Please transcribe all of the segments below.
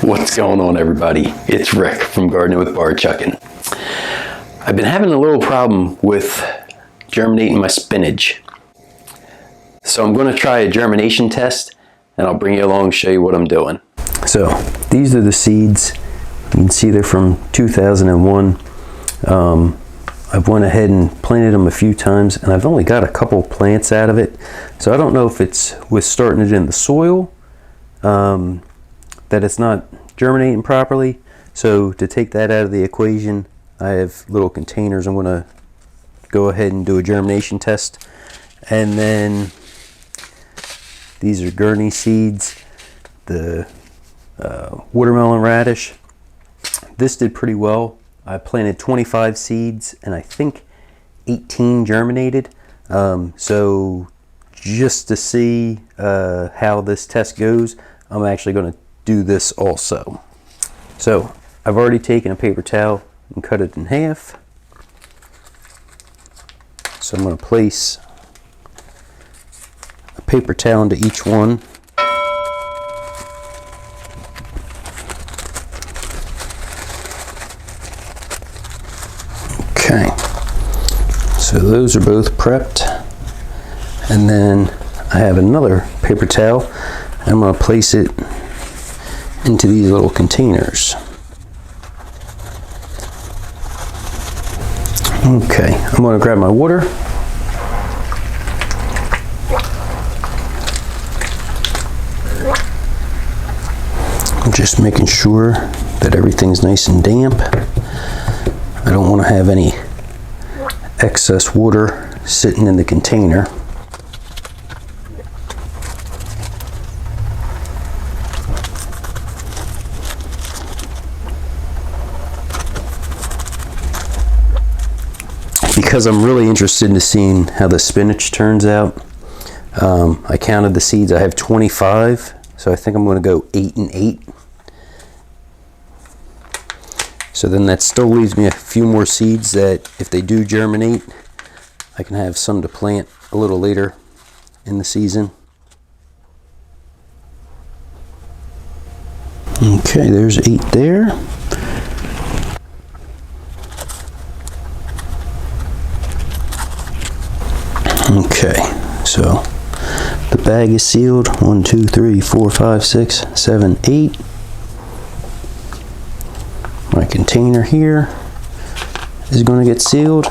What's going on, everybody? It's Rick from Gardening with Barchuckin. I've been having a little problem with germinating my spinach. So I'm going to try a germination test and I'll bring you along and show you what I'm doing. So these are the seeds. You can see they're from 2001. I've went ahead and planted them a few times and I've only got a couple plants out of it. So I don't know if it's with starting it in the soil that it's not germinating properly. So to take that out of the equation, I have little containers. I'm going to go ahead and do a germination test. And then these are gurney seeds, the watermelon radish. This did pretty well. I planted 25 seeds and I think 18 germinated. So just to see how this test goes, I'm actually going to do this also. So I've already taken a paper towel and cut it in half. So I'm going to place a paper towel into each one. Okay, so those are both prepped, and then I have another paper towel. I'm going to place it into these little containers. Okay, I'm going to grab my water. I'm just making sure that everything's nice and damp. I don't want to have any excess water sitting in the container. Because I'm really interested in seeing how the spinach turns out. I counted the seeds. I have 25, so I think I'm going to go 8 and 8. So then that still leaves me a few more seeds that if they do germinate, I can have some to plant a little later in the season. Okay, there's 8 there. Okay, so the bag is sealed. 1, 2, 3, 4, 5, 6, 7, 8. My container here is going to get sealed.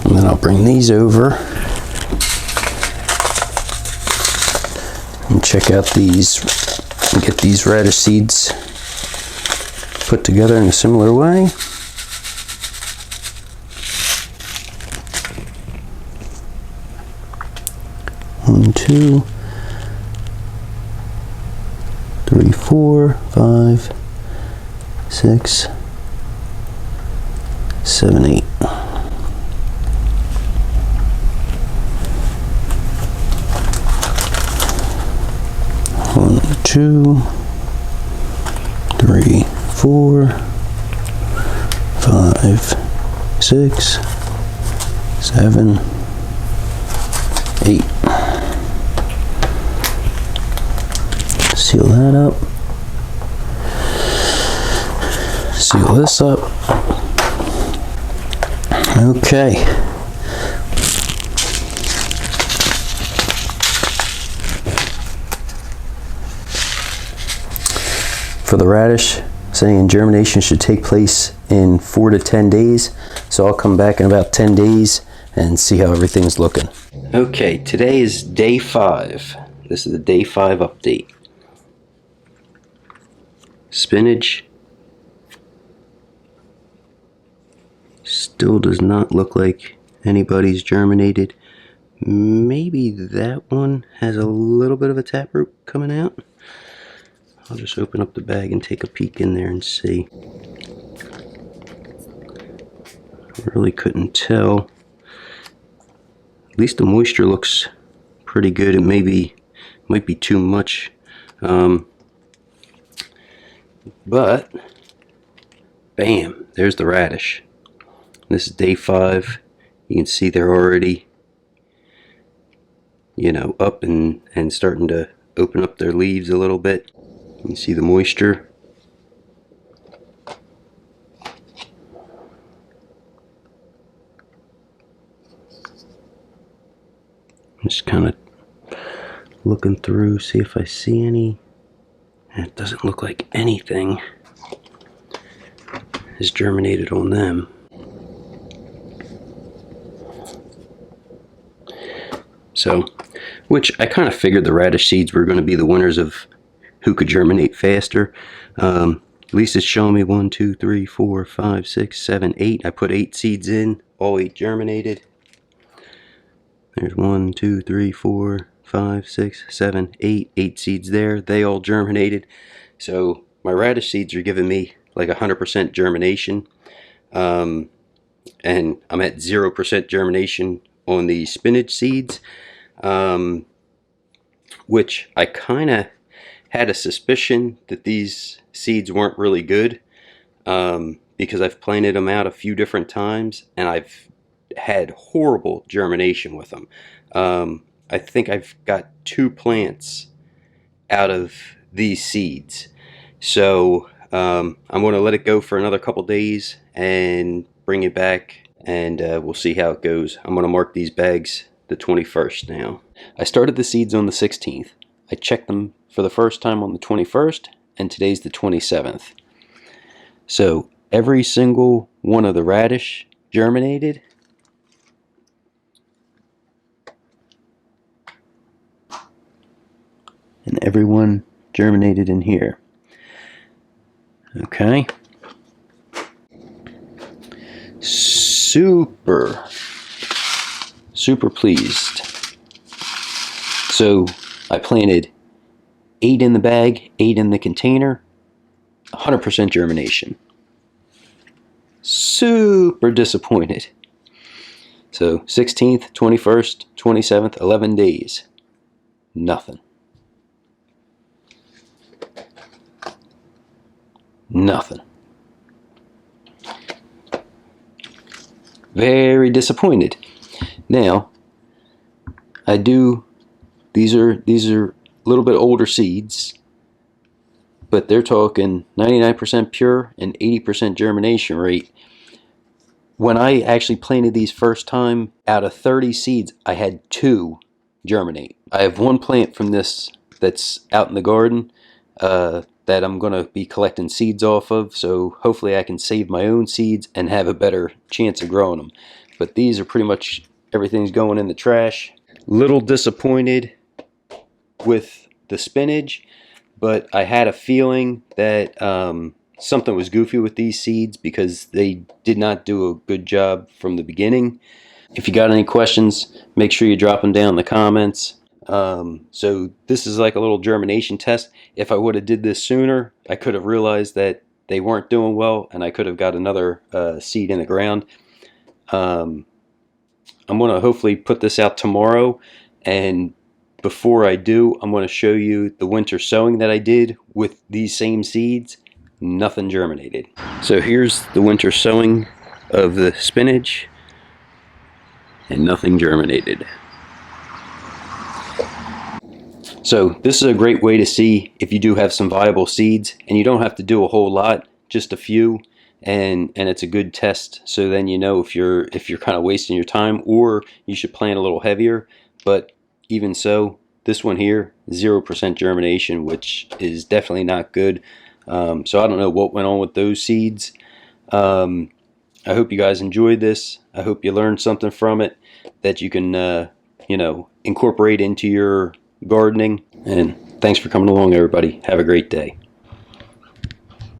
And then I'll bring these over and check out these and get these radish seeds put together in a similar way. One, 2, 3, 4, 5, 6, 7, 8. One, 2, 3, 4, 5, 6, 7, 8. Seal that up. Seal this up. Okay. For the radish, saying germination should take place in 4 to 10 days. So I'll come back in about 10 days and see how everything's looking. Okay, today is day 5. This is the day 5 update. Spinach still does not look like anybody's germinated. Maybe that one has a little bit of a taproot coming out. I'll just open up the bag and take a peek in there and see. Really couldn't tell. At least the moisture looks pretty good. It might be too much. But bam, there's the radish. This is day 5. You can see they're already you know, up and starting to open up their leaves a little bit. You can see the moisture. Just kind of looking through, see if I see any. It doesn't look like anything has germinated on them. So, which I kind of figured the radish seeds were going to be the winners of who could germinate faster. At least it's showing me 1, 2, 3, 4, 5, 6, 7, 8. I put 8 seeds in, all 8 germinated. There's 1, 2, 3, 4, 5, 6, 7, 8. 8 seeds there. They all germinated. So my radish seeds are giving me like 100% germination. And I'm at 0% germination on the spinach seeds. Which I kind of had a suspicion that these seeds weren't really good. Because I've planted them out a few different times and I've had horrible germination with them. I think I've got 2 plants out of these seeds. So I'm going to let it go for another couple days and bring it back, and we'll see how it goes. I'm going to mark these bags the 21st now. I started the seeds on the 16th. I checked them for the first time on the 21st, and today's the 27th. So every single one of the radish germinated. And everyone germinated in here. Okay. Super pleased. So I planted 8 in the bag, 8 in the container, 100% germination. Super disappointed. So 16th, 21st, 27th, 11 days. Nothing. Nothing. Very disappointed. Now, these are a little bit older seeds, but they're talking 99% pure and 80% germination rate. When I actually planted these first time, out of 30 seeds, I had 2 germinate. I have 1 plant from this that's out in the garden that I'm going to be collecting seeds off of, so hopefully I can save my own seeds and have a better chance of growing them. But these are pretty much, everything's going in the trash. Little disappointed with the spinach, but I had a feeling that something was goofy with these seeds because they did not do a good job from the beginning. If you got any questions, make sure you drop them down in the comments. So this is like a little germination test. If I would have did this sooner, I could have realized that they weren't doing well and I could have got another seed in the ground. I'm going to hopefully put this out tomorrow, and before I do, I'm going to show you the winter sowing that I did with these same seeds. Nothing germinated. So here's the winter sowing of the spinach, and nothing germinated. So this is a great way to see if you do have some viable seeds, and you don't have to do a whole lot, just a few, and it's a good test. So then you know if you're kind of wasting your time, or you should plant a little heavier. But even so, this one here, 0% germination, which is definitely not good. So I don't know what went on with those seeds. I hope you guys enjoyed this. I hope you learned something from it that you can you know, incorporate into your gardening. And thanks for coming along, everybody. Have a great day.